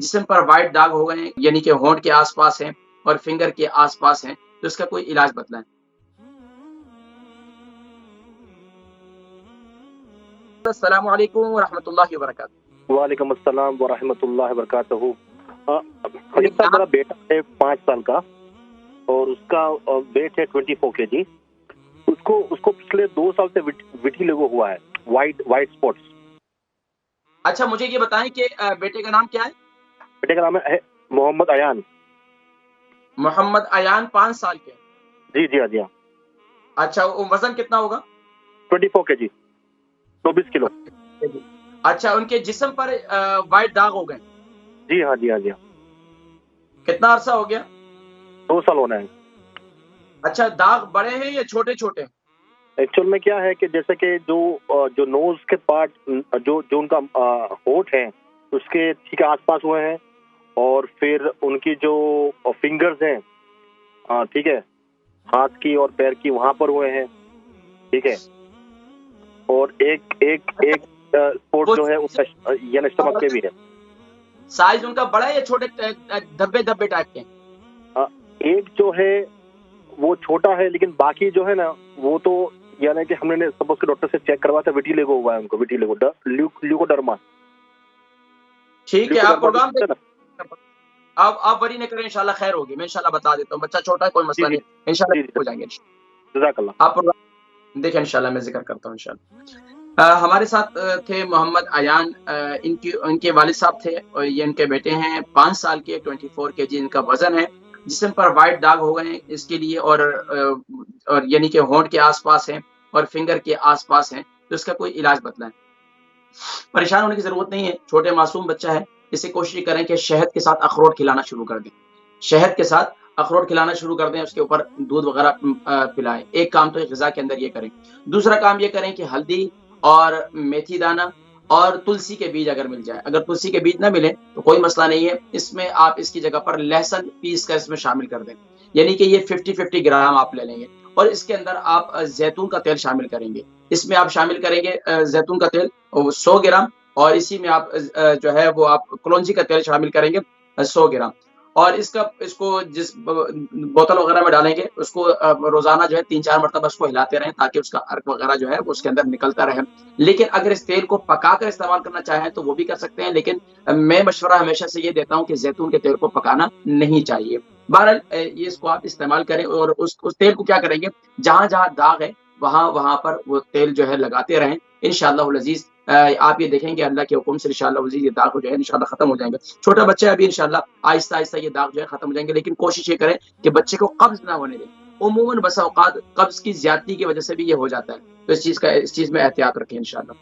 جسم پر وائٹ داغ ہو گئے ہیں، یعنی کہ ہونٹ کے آس پاس ہیں اور فنگر کے آس پاس ہیں، تو اس کا کوئی علاج بتلائیں۔ السلام علیکم ورحمۃ اللہ وبرکاتہ۔ وعلیکم السلام ورحمۃ اللہ وبرکاتہ۔ حبیب صاحب، میرا بیٹا ہے 5 سال کا اور اس کا ویٹ ہے 24 kg۔ اس کو پچھلے 2 سال سے وٹیلیگو ہوا ہے، وائٹ اسپاٹس۔ اچھا، مجھے یہ بتائیں کہ بیٹے کا نام کیا ہے؟ بیٹے کا نام ہے محمد ایان۔ محمد ایان 5 سال کے؟ جی ہاں۔ اچھا، وزن کتنا ہوگا؟ 24 kg، 24 کلو۔ اچھا، ان کے جسم پر وائٹ داغ ہو گئے؟ جی ہاں۔ کتنا عرصہ ہو گیا؟ 2 سال ہونا ہے۔ اچھا، داغ بڑے ہیں یا چھوٹے چھوٹے؟ ایکچوئل میں کیا ہے کہ جیسے کہ جو نوز کے پارٹ، جو ان کا ہونٹ ہے اس کے ٹھیک آس پاس ہوئے ہیں، اور پھر ان کی جو فنگرز ہیں، ٹھیک ہے، ہاتھ کی اور پیر کی، وہاں پر ہوئے ہیں، ٹھیک ہے، اور ایک اسپوٹ جو ہے اس کا یعنی اسٹمک پہ بھی ہے۔ سائز ان کا بڑا ہے یا چھوٹے دھبے ٹائپ کے؟ ایک جو ہے وہ چھوٹا ہے، لیکن باقی جو ہے نا وہ تو یعنی کہ ہم نے سپوز کے ڈاکٹر سے چیک کروا تھا، وٹیلیگو ہوا ہے ان کو، وٹیلیگو لیوکوڈرما۔ ٹھیک ہے، آپ پروگرام آپ وری نہ کریں، انشاءاللہ خیر ہوگی، میں انشاءاللہ بتا دیتا ہوں۔ بچہ چھوٹا ہے، کوئی مسئلہ نہیں، انشاءاللہ ہو جائیں گے۔ جزاک اللہ۔ آپ پروگرام دیکھیں، انشاءاللہ میں ذکر کرتا ہوں انشاءاللہ۔ ہمارے ساتھ تھے محمد ایان، ان کے والد صاحب تھے، اور یہ ان کے بیٹے ہیں 5 سال کے، 24 kg ان کا وزن ہے، جسم پر وائٹ داغ ہو گئے ہیں اس کے لیے، اور یعنی کہ ہونٹ کے آس پاس ہیں اور فنگر کے آس پاس ہیں، تو اس کا کوئی علاج بتلائیں۔ پریشان ہونے کی ضرورت نہیں ہے، چھوٹے معصوم بچہ ہے، اسے کوشش کریں کہ شہد کے ساتھ اخروٹ کھلانا شروع کر دیں، شہد کے ساتھ اخروٹ کھلانا شروع کر دیں، اس کے اوپر دودھ وغیرہ پلائیں۔ ایک کام تو غذا کے اندر یہ کریں۔ دوسرا کام یہ کریں کہ ہلدی اور میتھی دانہ اور تلسی کے بیج اگر مل جائے، اگر تلسی کے بیج نہ ملے تو کوئی مسئلہ نہیں ہے، اس میں آپ اس کی جگہ پر لہسن پیس کر اس میں شامل کر دیں، یعنی کہ یہ 50 گرام آپ لے لیں گے، اور اس کے اندر آپ زیتون کا تیل شامل کریں گے۔ اس میں آپ شامل کریں گے زیتون کا تیل 100 گرام، اور اسی میں آپ جو ہے وہ آپ کلونجی کا تیل شامل کریں گے 100 گرام، اور اس کو جس بوتل وغیرہ میں ڈالیں گے، اس کو روزانہ جو ہے 3-4 مرتبہ اس کو ہلاتے رہیں، تاکہ اس کا عرق وغیرہ جو ہے وہ اس کے اندر نکلتا رہے۔ لیکن اگر اس تیل کو پکا کر استعمال کرنا چاہیں تو وہ بھی کر سکتے ہیں، لیکن میں مشورہ ہمیشہ سے یہ دیتا ہوں کہ زیتون کے تیل کو پکانا نہیں چاہیے۔ بہرحال یہ اس کو آپ استعمال کریں، اور اس تیل کو کیا کریں گے، جہاں جہاں داغ ہے وہاں پر وہ تیل جو ہے لگاتے رہیں، انشاءاللہ العزیز آپ یہ دیکھیں گے اللہ کے حکم سے انشاءاللہ العزیز یہ داغ جو ہے انشاءاللہ ختم ہو جائیں گے۔ چھوٹا بچہ ہے ابھی، انشاءاللہ آہستہ آہستہ یہ داغ جو ہے ختم ہو جائیں گے، لیکن کوشش یہ کریں کہ بچے کو قبض نہ ہونے دیں۔ عموماً بسا اوقات قبض کی زیادتی کی وجہ سے بھی یہ ہو جاتا ہے، تو اس چیز میں احتیاط رکھیں انشاءاللہ۔